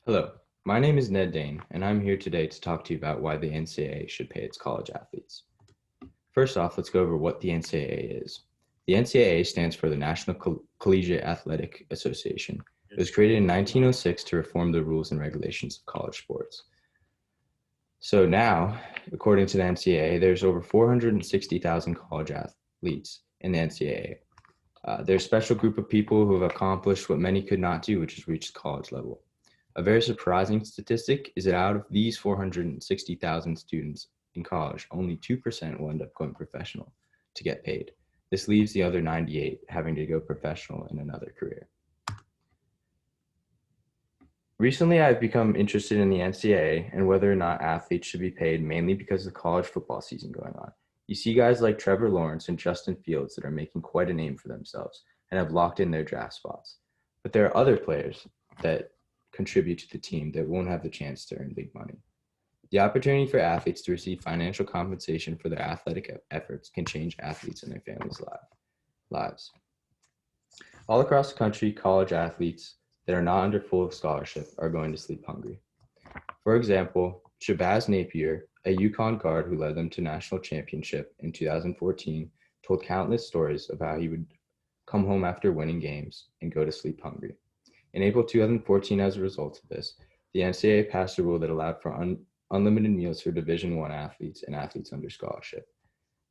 Hello, my name is Ned Dane, and I'm here today to talk to you about why the NCAA should pay its college athletes. First off, let's go over what the NCAA is. The NCAA stands for the National Collegiate Athletic Association. It was created in 1906 to reform the rules and regulations of college sports. So now, according to the NCAA, there's over 460,000 college athletes in the NCAA. They're a special group of people who have accomplished what many could not do, which is reach the college level. A very surprising statistic is that out of these 460,000 students in college, only 2% will end up going professional to get paid. This leaves the other 98 having to go professional in another career. Recently, I've become interested in the NCAA and whether or not athletes should be paid, mainly because of the college football season going on. You see guys like Trevor Lawrence and Justin Fields that are making quite a name for themselves and have locked in their draft spots. But there are other players that contribute to the team that won't have the chance to earn big money. The opportunity for athletes to receive financial compensation for their athletic efforts can change athletes and their families' lives. All across the country, college athletes that are not under full scholarship are going to sleep hungry. For example, Shabazz Napier, a UConn guard who led them to national championship in 2014, told countless stories of how he would come home after winning games and go to sleep hungry. In April 2014, as a result of this, the NCAA passed a rule that allowed for unlimited meals for Division I athletes and athletes under scholarship.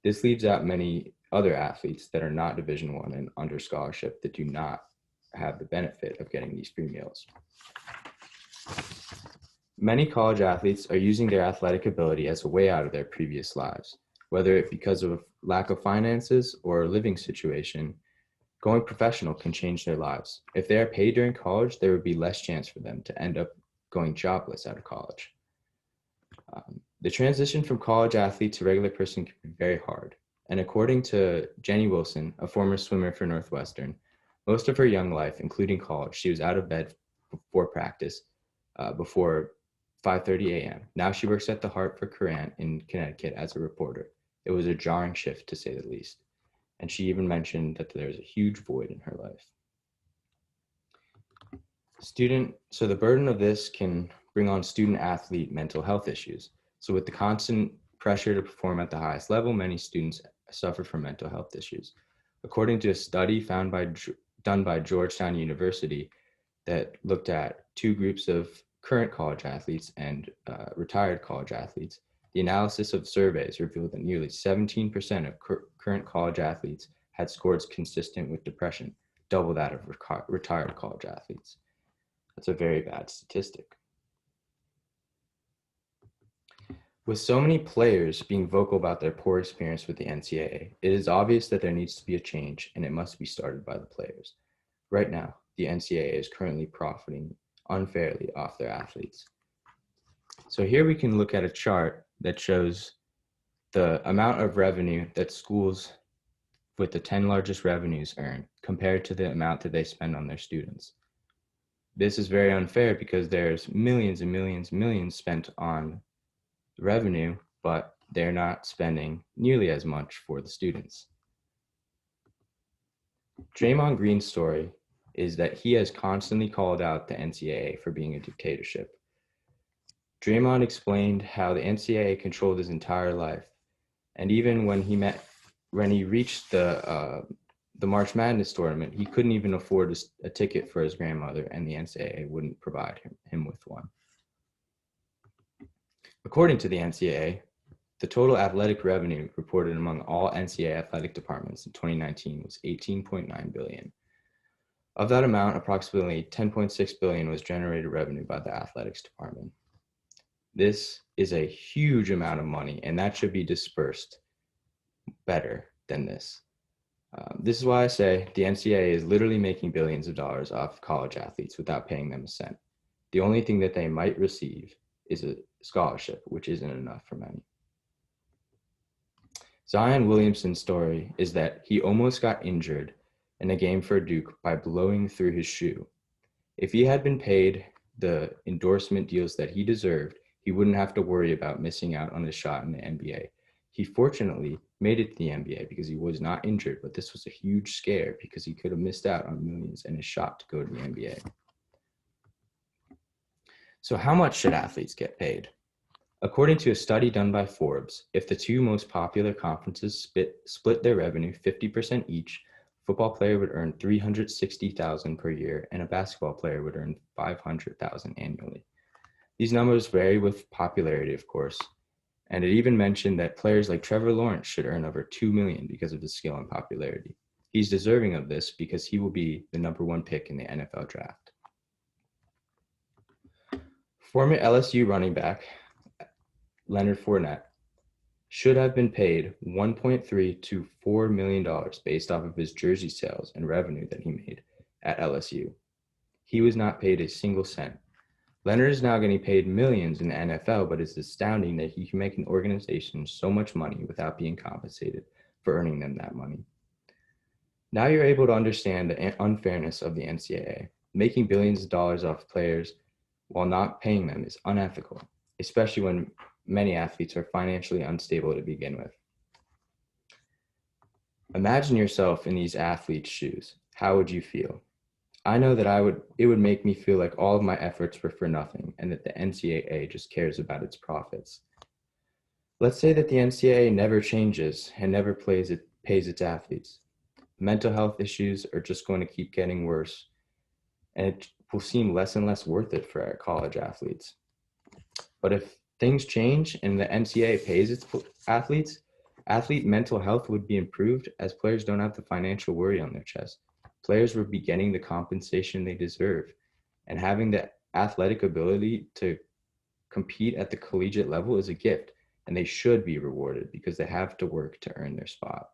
This leaves out many other athletes that are not Division I and under scholarship that do not have the benefit of getting these free meals. Many college athletes are using their athletic ability as a way out of their previous lives, whether it because of lack of finances or a living situation. Going professional can change their lives. If they are paid during college, there would be less chance for them to end up going jobless out of college. The transition from college athlete to regular person can be very hard. And according to Jenny Wilson, a former swimmer for Northwestern, most of her young life, including college, she was out of bed before practice, before 5:30 a.m. Now she works at the Hartford Courant in Connecticut as a reporter. It was a jarring shift, to say the least. And she even mentioned that there's a huge void in her life. So the burden of this can bring on student athlete mental health issues. So with the constant pressure to perform at the highest level, many students suffer from mental health issues. According to a study done by Georgetown University that looked at two groups of current college athletes and retired college athletes, the analysis of surveys revealed that nearly 17% of current college athletes had scores consistent with depression, double that of retired college athletes. That's a very bad statistic. With so many players being vocal about their poor experience with the NCAA, it is obvious that there needs to be a change, and it must be started by the players. Right now, the NCAA is currently profiting unfairly off their athletes. So here we can look at a chart that shows the amount of revenue that schools with the 10 largest revenues earn compared to the amount that they spend on their students. This is very unfair because there's millions and millions spent on revenue, but they're not spending nearly as much for the students. Draymond Green's story is that he has constantly called out the NCAA for being a dictatorship. Draymond explained how the NCAA controlled his entire life, and even when he reached the March Madness tournament, he couldn't even afford a ticket for his grandmother, and the NCAA wouldn't provide him with one. According to the NCAA, the total athletic revenue reported among all NCAA athletic departments in 2019 was $18.9 billion. Of that amount, approximately $10.6 billion was generated revenue by the athletics department. This is a huge amount of money, and that should be dispersed better than this. This is why I say the NCAA is literally making billions of dollars off college athletes without paying them a cent. The only thing that they might receive is a scholarship, which isn't enough for many. Zion Williamson's story is that he almost got injured in a game for Duke by blowing through his shoe. If he had been paid the endorsement deals that he deserved, he wouldn't have to worry about missing out on his shot in the NBA. He fortunately made it to the NBA because he was not injured, but this was a huge scare because he could have missed out on millions and his shot to go to the NBA. So how much should athletes get paid? According to a study done by Forbes, if the two most popular conferences split their revenue 50% each, a football player would earn $360,000 per year and a basketball player would earn $500,000 annually. These numbers vary with popularity, of course, and it even mentioned that players like Trevor Lawrence should earn over $2 million because of his skill and popularity. He's deserving of this because he will be the number one pick in the NFL draft. Former LSU running back Leonard Fournette should have been paid $1.3 to $4 million based off of his jersey sales and revenue that he made at LSU. He was not paid a single cent. Leonard is now getting paid millions in the NFL, but it's astounding that he can make an organization so much money without being compensated for earning them that money. Now you're able to understand the unfairness of the NCAA. Making billions of dollars off players while not paying them is unethical, especially when many athletes are financially unstable to begin with. Imagine yourself in these athletes' shoes. How would you feel? I know that it would make me feel like all of my efforts were for nothing and that the NCAA just cares about its profits. Let's say that the NCAA never changes and never pays its athletes. Mental health issues are just going to keep getting worse, and it will seem less and less worth it for our college athletes. But if things change and the NCAA pays its athletes, athlete mental health would be improved as players don't have the financial worry on their chest. Players would be getting the compensation they deserve, and having the athletic ability to compete at the collegiate level is a gift, and they should be rewarded because they have to work to earn their spot.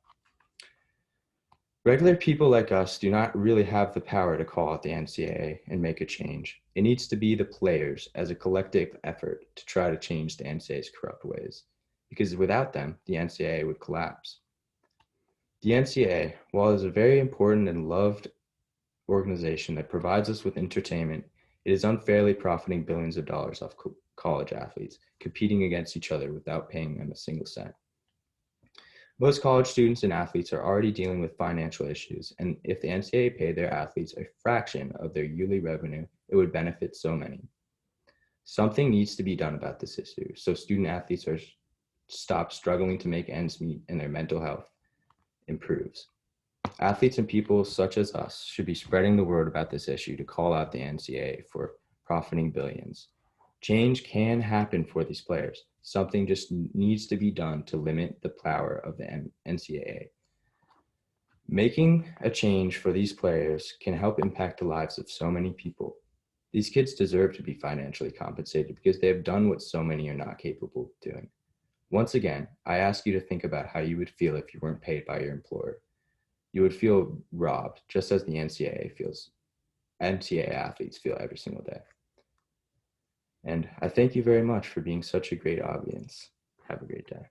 Regular people like us do not really have the power to call out the NCAA and make a change. It needs to be the players as a collective effort to try to change the NCAA's corrupt ways, because without them, the NCAA would collapse. The NCAA, while it is a very important and loved organization that provides us with entertainment, it is unfairly profiting billions of dollars off college athletes, competing against each other without paying them a single cent. Most college students and athletes are already dealing with financial issues, and if the NCAA paid their athletes a fraction of their yearly revenue, it would benefit so many. Something needs to be done about this issue so student athletes stop struggling to make ends meet and their mental health improves. Athletes and people such as us should be spreading the word about this issue to call out the NCAA for profiting billions. Change can happen for these players. Something just needs to be done to limit the power of the NCAA. Making a change for these players can help impact the lives of so many people. These kids deserve to be financially compensated because they have done what so many are not capable of doing. Once again, I ask you to think about how you would feel if you weren't paid by your employer. You would feel robbed, just as the NCAA athletes feel every single day. And I thank you very much for being such a great audience. Have a great day.